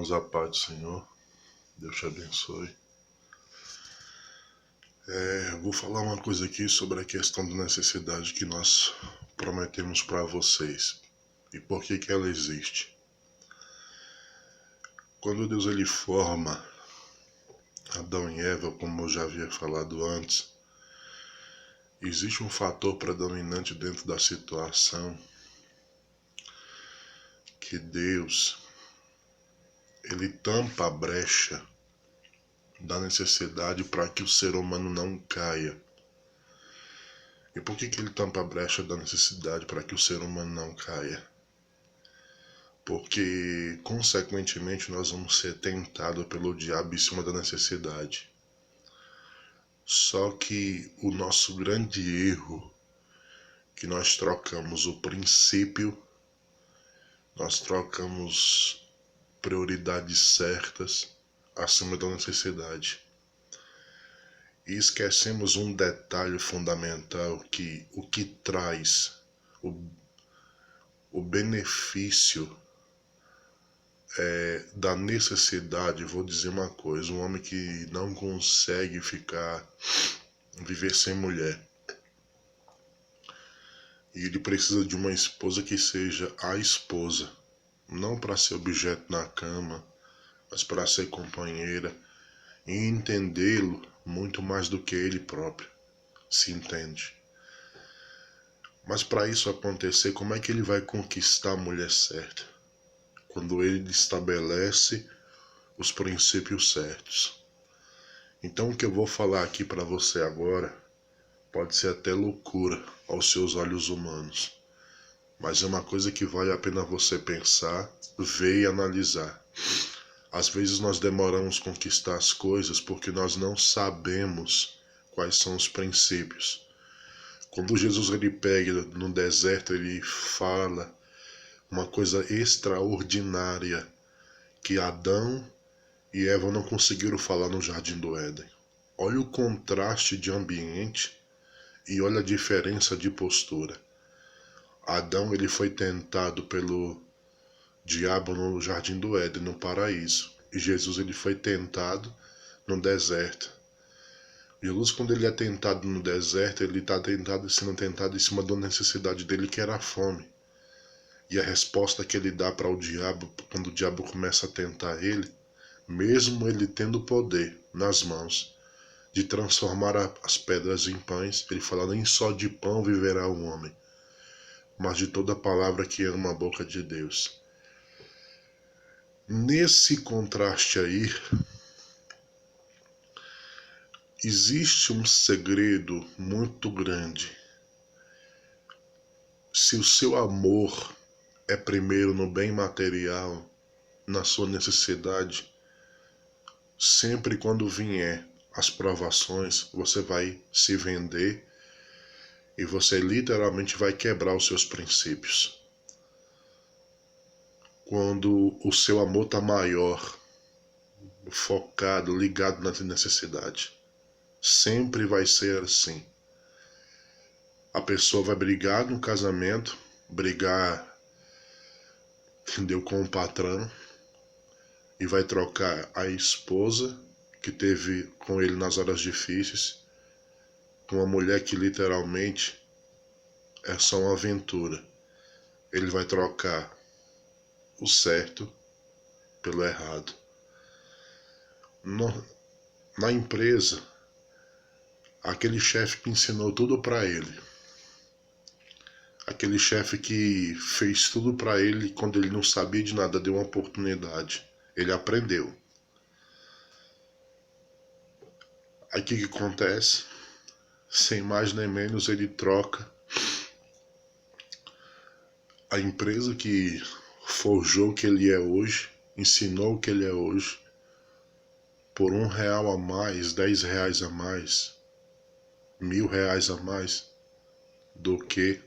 Irmãos, a paz do Senhor, Deus te abençoe. Vou falar uma coisa aqui sobre a questão da necessidade que nós prometemos para vocês e por que ela existe. Quando Deus ele forma Adão e Eva, como eu já havia falado antes, existe um fator predominante dentro da situação que Deus ele tampa a brecha da necessidade para que o ser humano não caia. E por que ele tampa a brecha da necessidade para que o ser humano não caia? Porque, consequentemente, nós vamos ser tentados pelo diabo em cima da necessidade. Só que o nosso grande erro, que nós trocamos o princípio, nós trocamos prioridades certas acima da necessidade. E esquecemos um detalhe fundamental, que o que traz o benefício da necessidade. Vou dizer uma coisa: um homem que não consegue viver sem mulher, e ele precisa de uma esposa que seja a esposa, não para ser objeto na cama, mas para ser companheira e entendê-lo muito mais do que ele próprio se entende. Mas para isso acontecer, como é que ele vai conquistar a mulher certa? Quando ele estabelece os princípios certos. Então o que eu vou falar aqui para você agora pode ser até loucura aos seus olhos humanos, mas é uma coisa que vale a pena você pensar, ver e analisar. Às vezes nós demoramos a conquistar as coisas porque nós não sabemos quais são os princípios. Quando Jesus ele pega no deserto, ele fala uma coisa extraordinária que Adão e Eva não conseguiram falar no Jardim do Éden. Olha o contraste de ambiente e olha a diferença de postura. Adão ele foi tentado pelo diabo no Jardim do Éden, no paraíso. E Jesus ele foi tentado no deserto. Jesus, quando ele é tentado no deserto, ele está sendo tentado em cima da necessidade dele, que era a fome. E a resposta que ele dá para o diabo, quando o diabo começa a tentar ele, mesmo ele tendo poder nas mãos de transformar as pedras em pães, ele fala: nem só de pão viverá o homem, mas de toda palavra que ama a boca de Deus. Nesse contraste aí, existe um segredo muito grande. Se o seu amor é primeiro no bem material, na sua necessidade, sempre quando vier as provações, você vai se vender e você literalmente vai quebrar os seus princípios. Quando o seu amor está maior, focado, ligado na necessidade, sempre vai ser assim. A pessoa vai brigar no casamento, entendeu, com o patrão, e vai trocar a esposa que teve com ele nas horas difíceis com uma mulher que literalmente é só uma aventura. Ele vai trocar o certo pelo errado. Na empresa, aquele chefe que ensinou tudo para ele, aquele chefe que fez tudo para ele quando ele não sabia de nada, deu uma oportunidade, ele aprendeu. Aí o que acontece? Sem mais nem menos, ele troca a empresa que forjou o que ele é hoje, ensinou o que ele é hoje, por R$1 a mais, R$10 a mais, R$1.000 a mais, do que,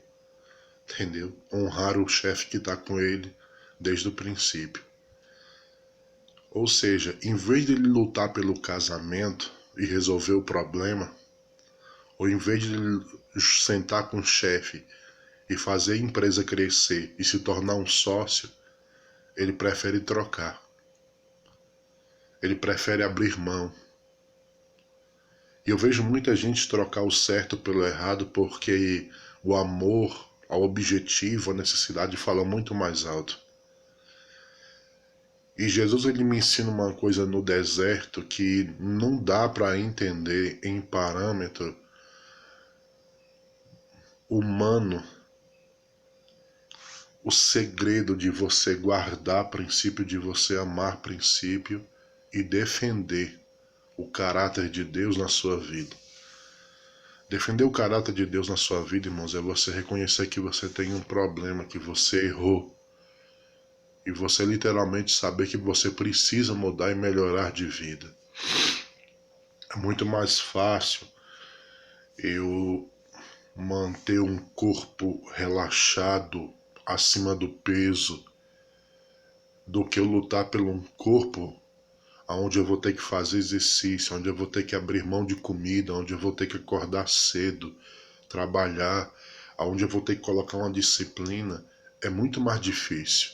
entendeu, honrar o chefe que está com ele desde o princípio. Ou seja, em vez de ele lutar pelo casamento e resolver o problema, ou em vez de ele sentar com o chefe e fazer a empresa crescer e se tornar um sócio, ele prefere trocar. ele prefere abrir mão. E eu vejo muita gente trocar o certo pelo errado porque o amor ao objetivo, a necessidade fala muito mais alto. E Jesus ele me ensina uma coisa no deserto que não dá para entender em parâmetro humano. O segredo de você guardar princípio, de você amar princípio e defender o caráter de Deus na sua vida. Defender o caráter de Deus na sua vida, irmãos, é você reconhecer que você tem um problema, que você errou. E você literalmente saber que você precisa mudar e melhorar de vida. É muito mais fácil eu manter um corpo relaxado acima do peso do que eu lutar por um corpo onde eu vou ter que fazer exercício, onde eu vou ter que abrir mão de comida, onde eu vou ter que acordar cedo, trabalhar, onde eu vou ter que colocar uma disciplina. É muito mais difícil.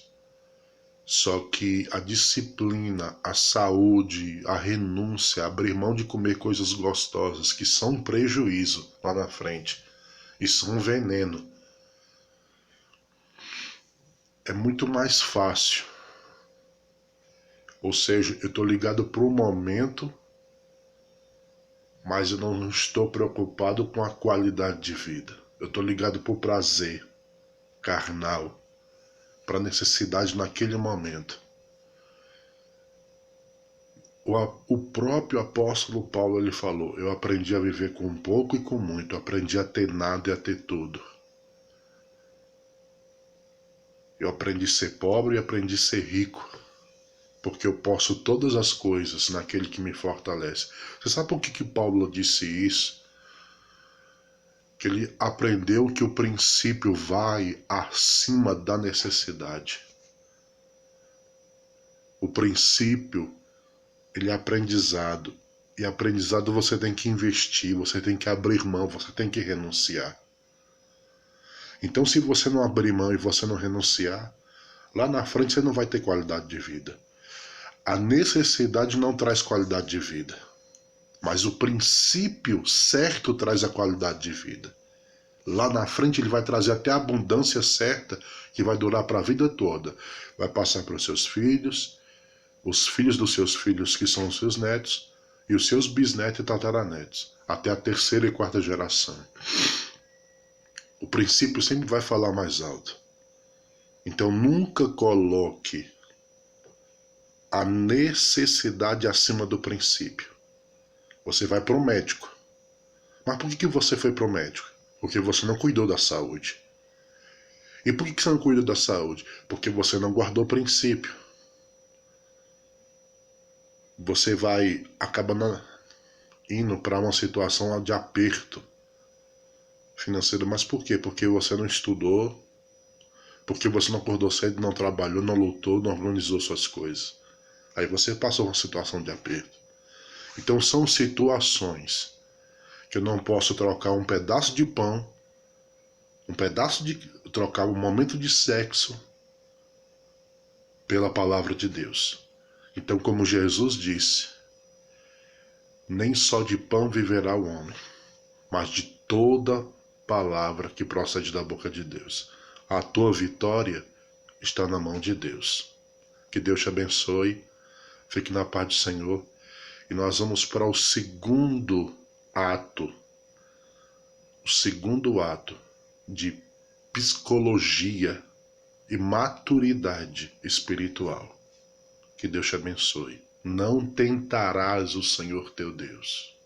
Só que a disciplina, a saúde, a renúncia, abrir mão de comer coisas gostosas que são um prejuízo lá na frente e são um veneno, é muito mais fácil. Ou seja, eu estou ligado para o momento, mas eu não estou preocupado com a qualidade de vida. Eu estou ligado para o prazer carnal, para a necessidade naquele momento. O próprio apóstolo Paulo ele falou: eu aprendi a viver com pouco e com muito, aprendi a ter nada e a ter tudo. Eu aprendi a ser pobre e aprendi a ser rico, porque eu posso todas as coisas naquele que me fortalece. Você sabe por que Paulo disse isso? Que ele aprendeu que o princípio vai acima da necessidade. O princípio, ele é aprendizado. E aprendizado você tem que investir, você tem que abrir mão, você tem que renunciar. Então se você não abrir mão e você não renunciar, lá na frente você não vai ter qualidade de vida. A necessidade não traz qualidade de vida, mas o princípio certo traz a qualidade de vida. Lá na frente ele vai trazer até a abundância certa que vai durar para a vida toda. Vai passar para os seus filhos, os filhos dos seus filhos que são os seus netos e os seus bisnetos e tataranetos, até a terceira e quarta geração. O princípio sempre vai falar mais alto. Então nunca coloque a necessidade acima do princípio. Você vai para o médico. Mas por que você foi para o médico? Porque você não cuidou da saúde. E por que você não cuidou da saúde? Porque você não guardou o princípio. Você vai acabar indo para uma situação de aperto financeiro. Mas por quê? Porque você não estudou, porque você não acordou cedo, não trabalhou, não lutou, não organizou suas coisas. Aí você passou uma situação de aperto. Então são situações que eu não posso trocar um pedaço de pão, trocar um momento de sexo pela palavra de Deus. Então, como Jesus disse, nem só de pão viverá o homem, mas de toda palavra que procede da boca de Deus. A tua vitória está na mão de Deus. Que Deus te abençoe, fique na paz do Senhor. E nós vamos para o segundo ato de psicologia e maturidade espiritual. Que Deus te abençoe. Não tentarás o Senhor teu Deus.